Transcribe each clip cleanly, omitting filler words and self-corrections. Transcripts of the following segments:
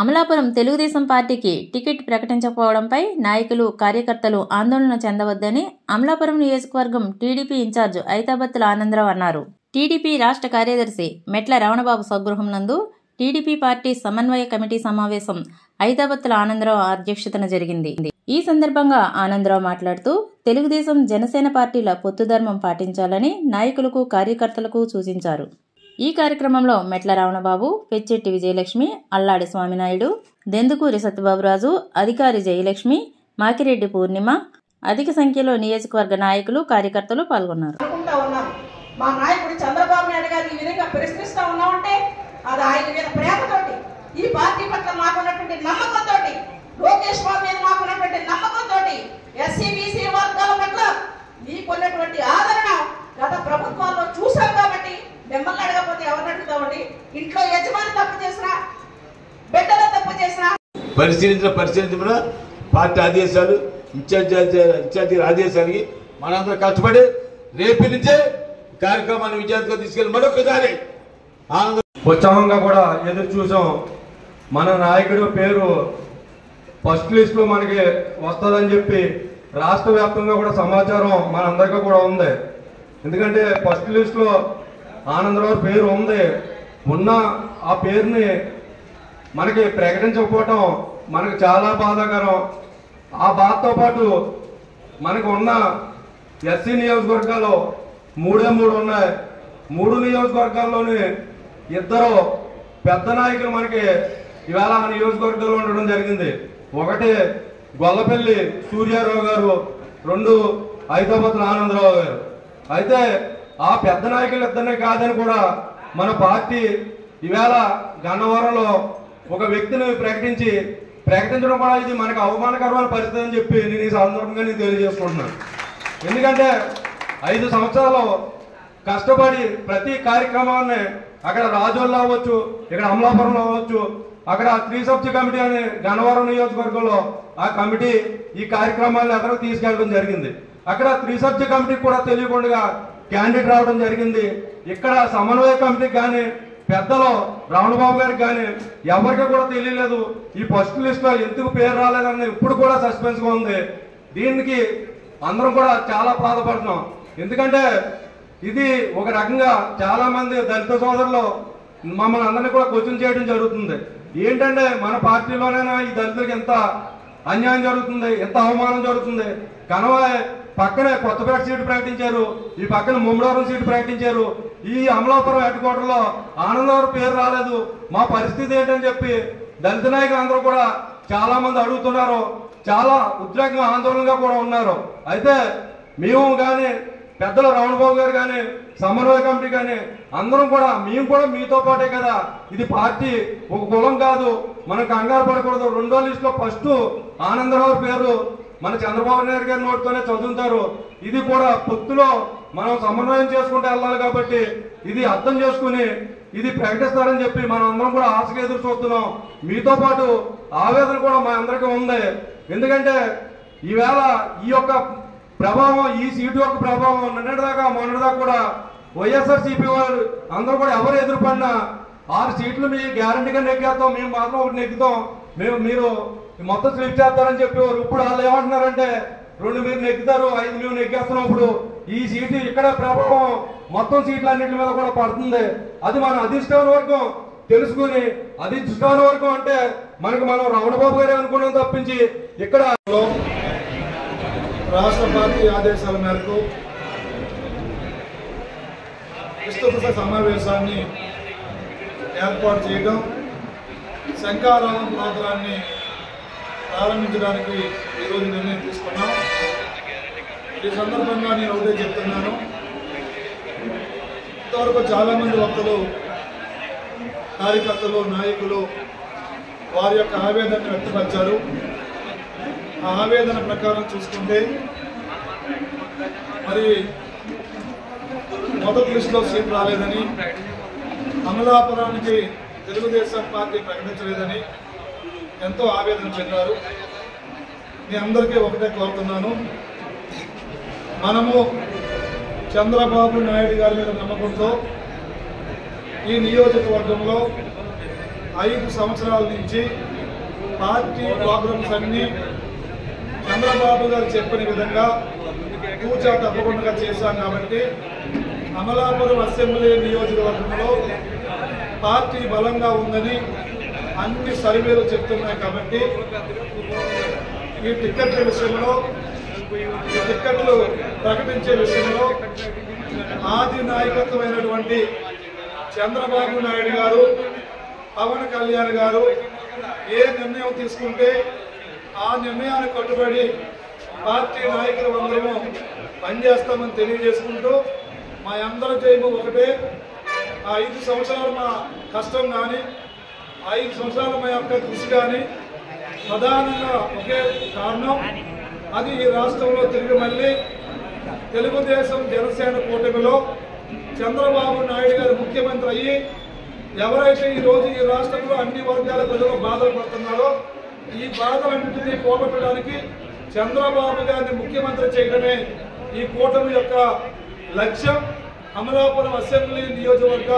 అమలాపురం తెలుగుదేశం పార్టీకి టికెట్ ప్రకటించకపోవడంపై నాయకులు, కార్యకర్తలు ఆందోళన చెందవద్దని అమలాపురం నియోజకవర్గం టీడీపీ ఇన్ఛార్జ్ ఐతాబత్తుల ఆనందరావు అన్నారు. టీడీపీ రాష్ట్ర కార్యదర్శి మెట్ల రమణబాబు స్వగృహం నందు టీడీపీ పార్టీ సమన్వయ కమిటీ సమావేశం ఐతాబత్తుల ఆనందరావు అధ్యక్షతన జరిగింది. ఈ సందర్భంగా ఆనందరావు మాట్లాడుతూ తెలుగుదేశం, జనసేన పార్టీల పొత్తుధర్మం పాటించాలని నాయకులకు, కార్యకర్తలకు సూచించారు. ఈ కార్యక్రమంలో మెట్ల రమణబాబు, పెచ్చెట్టి విజయలక్ష్మి, అల్లాడి స్వామినాయుడు, దెందుకూరి సత్యబాబురాజు, అధికారి జయలక్ష్మి, మాకిరెడ్డి పూర్ణిమ, అధిక సంఖ్యలో నియోజకవర్గ నాయకులు, కార్యకర్తలు పాల్గొన్నారు. మా నాయకుడు చంద్రబాబు నాయుడు గారు ఈ విధంగా ప్రశ్నిస్తూ ఉన్నామంటే అది ఆయన మీద ప్రేమతోటి, ఈ పార్టీ పట్ల మాకున్నటువంటి నమ్మకంతో, లోకేష్ బాబు మీద మాకున్నటువంటి నమ్మకంతో, ఎస్సీ బీసీ వర్గాల పట్ల మీకున్నటువంటి ఆదరణ గత ప్రభుత్వాల్లో చూసాం కాబట్టి మిమ్మల్ని అడగకపోతే ఎవరిని అడుగుతామండి? ఇంట్లో యజమాని తప్పు చేసినా, బిడ్డల తప్పు చేసినా పరిశీలించిన పార్టీ ఆదేశాలు, ఇన్ఛార్జి ఆదేశానికి మనందరం కష్టపడి రేపు నుంచే కార్యక్రమాన్ని విజయంగా తీసుకెళ్ళి మరొకసారి ఉత్సాహంగా కూడా ఎదురు చూసాం. మన నాయకుడు పేరు ఫస్ట్ లిస్ట్ లో మనకి వస్తుందని చెప్పి రాష్ట్ర వ్యాప్తంగా కూడా సమాచారం మనందరికీ కూడా ఉంది. ఎందుకంటే ఫస్ట్ లిస్ట్ లో ఆనందరావు పేరు ఉంది. ఉన్న ఆ పేరుని మనకి ప్రకటించకపోవటం మనకు చాలా బాధాకరం. ఆ బాధతో పాటు మనకు ఉన్న ఎస్సీ నియోజకవర్గాలు 3 ఉన్నాయి. 3 నియోజకవర్గాల్లోని 2 పెద్ద నాయకులు మనకి ఇవాళ ఆ నియోజకవర్గంలో ఉండడం జరిగింది. ఒకటి గొల్లపల్లి సూర్యారావు గారు, 2 ఐతాబత్తుల ఆనందరావు గారు. అయితే ఆ పెద్ద నాయకులు ఇద్దరినే కాదని కూడా మన పార్టీ ఇవాళ గన్నవరంలో ఒక వ్యక్తిని ప్రకటించడం కూడా ఇది మనకు అవమానకరమైన పరిస్థితి అని చెప్పి నేను ఈ సందర్భంగా నేను తెలియజేసుకుంటున్నాను. ఎందుకంటే 5 సంవత్సరాలు కష్టపడి ప్రతి కార్యక్రమాన్ని అక్కడ రాజోల్లో అవ్వచ్చు, ఇక్కడ అమలాపురంలో అవ్వచ్చు, అక్కడ త్రిసభ్య కమిటీ అని గన్నవరం నియోజకవర్గంలో ఆ కమిటీ ఈ కార్యక్రమాలను ఎక్కడికి తీసుకెళ్ళడం జరిగింది. అక్కడ త్రిసభ్య కమిటీకి కూడా తెలియకుండా క్యాండిడేట్ రావడం జరిగింది. ఇక్కడ సమన్వయ కమిటీకి కానీ పెద్దలు రమణబాబు గారికి కానీ ఎవరికి కూడా తెలియలేదు. ఈ ఫస్ట్ లిస్ట్లో ఎందుకు పేరు రాలేదని ఇప్పుడు కూడా సస్పెన్స్గా ఉంది. దీనికి అందరం కూడా చాలా బాధపడుతున్నాం. ఎందుకంటే ఇది ఒక రకంగా చాలా మంది దళిత సోదరులు మమ్మల్ని అందరినీ కూడా క్వశ్చన్ చేయడం జరుగుతుంది. ఏంటంటే మన పార్టీలోనైనా ఈ దళితులకు ఎంత అన్యాయం జరుగుతుంది, ఎంత అవమానం జరుగుతుంది. కనవాయ్ పక్కనే కొత్తపేట సీటు ప్రకటించారు, ఈ పక్కన ముమ్మడవరం సీటు ప్రకటించారు. ఈ అమలాపురం హెడ్ క్వార్టర్లో ఆనందవరం పేరు రాలేదు. మా పరిస్థితి ఏంటని చెప్పి దళిత నాయకులు అందరూ కూడా చాలా మంది అడుగుతున్నారు. చాలా ఉద్రేకంగా, ఆందోళనగా కూడా ఉన్నారు. అయితే మేము కానీ పెద్దలు రమణబాబు గారు కానీ సమన్వయ కమిటీ కానీ అందరం కూడా మేము కూడా మీతో పాటే కదా. ఇది పార్టీ ఒక కులం కాదు, మనం కంగారు పడకూడదు. 2వ లిస్టులో ఫస్ట్ ఆనందరావు పేరు మన చంద్రబాబు నాయుడు గారి నోటితోనే చదువుతారు. ఇది కూడా పొత్తులో మనం సమన్వయం చేసుకుంటూ వెళ్ళాలి కాబట్టి ఇది అర్థం చేసుకుని ఇది ప్రకటిస్తారని చెప్పి మనం అందరం కూడా ఆశగా ఎదురు చూస్తున్నాం. మీతో పాటు ఆవేదన కూడా మా అందరికీ ఉంది. ఎందుకంటే ఈవేళ ఈ యొక్క ప్రభావం, ఈ సీటు యొక్క ప్రభావం మొన్నటిదాకా కూడా వైఎస్ఆర్సీపీ వాళ్ళు అందరూ కూడా ఎవరు ఎదురుపడినా 6 సీట్లు మీ గ్యారంటీగా నెగ్గేస్తాం, మేము మాత్రం ఒకటి నెగ్గుతాం, మీరు మొత్తం స్లిప్ చేస్తారని చెప్పేవారు. ఇప్పుడు వాళ్ళు ఏమంటున్నారంటే 2 మీరు నెగ్గుతారు, 5 మేము నెగ్గేస్తున్నాం. ఇప్పుడు ఈ సీటు ఇక్కడ ప్రభావం మొత్తం సీట్ల అన్నింటి మీద కూడా పడుతుంది. అది మన అధిష్టాన వర్గం తెలుసుకుని, అధిష్టాన వర్గం అంటే మనం రమణబాబు గారే అనుకున్నాం తప్పించి ఇక్కడ రాష్ట్ర పార్టీ ఆదేశాల మేరకు విస్తృత సమావేశాన్ని ఏర్పాటు చేయడం, శంఖారావం ప్రోగ్రాన్ని ప్రారంభించడానికి ఈరోజు నిర్ణయం తీసుకున్నాం. ఈ సందర్భంగా నేను ఒకటే చెప్తున్నాను, ఇంతవరకు చాలామంది వక్తలు, కార్యకర్తలు, నాయకులు వారి యొక్క ఆవేదనను వ్యక్తపరిచారు. ఆ ఆవేదన ప్రకారం చూసుకుంటే మరి మొదటి లిస్టులో సీట్ రాలేదని, అమలాపురానికి తెలుగుదేశం పార్టీ ప్రకటించలేదని ఎంతో ఆవేదన చెందారు. మీ అందరికీ ఒకటే కోరుతున్నాను, మనము చంద్రబాబు నాయుడు గారి మీద నమ్మకంతో ఈ నియోజకవర్గంలో 5 సంవత్సరాల నుంచి పార్టీ ప్రోగ్రామ్స్ అన్ని చంద్రబాబు గారు చెప్పిన విధంగా తూచా తప్పకుండా చేశాం కాబట్టి అమలాపురం అసెంబ్లీ నియోజకవర్గంలో పార్టీ బలంగా ఉందని అన్ని సర్వేలు చెప్తున్నాయి కాబట్టి ఈ టిక్కెట్ల విషయంలో ఈ టిక్కెట్లు ప్రకటించే విషయంలో ఆది నాయకత్వమైనటువంటి చంద్రబాబు నాయుడు గారు పవన్ కళ్యాణ్ గారు ఏ నిర్ణయం తీసుకుంటే ఆ నిర్ణయానికి కట్టుబడి పార్టీ నాయకులు అందరము పనిచేస్తామని తెలియజేసుకుంటూ మా అందరి జైలు ఒకటే. ఆ 5 సంవత్సరాలు మా కష్టం కానీ 5 సంవత్సరాలు మా యొక్క కృషి కానీ ప్రధానంగా ఒకే కారణం, అది ఈ రాష్ట్రంలో తిరిగి మళ్ళీ తెలుగుదేశం జనసేన కూటమిలో చంద్రబాబు నాయుడు గారు ముఖ్యమంత్రి అయ్యి ఎవరైతే ఈరోజు ఈ రాష్ట్రంలో అన్ని వర్గాల ప్రజలు బాధలు పడుతున్నారో ఈ బాధలన్నింటినీ పోగొట్టడానికి చంద్రబాబు గారిని ముఖ్యమంత్రి చేయడమే ఈ కూటమి యొక్క లక్ష్యం. అమలాపురం అసెంబ్లీ నియోజకవర్గ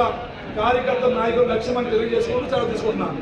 కార్యకర్త నాయకుల లక్ష్యం అని తెలియజేసుకుంటూ చాలా తీసుకుంటున్నాను.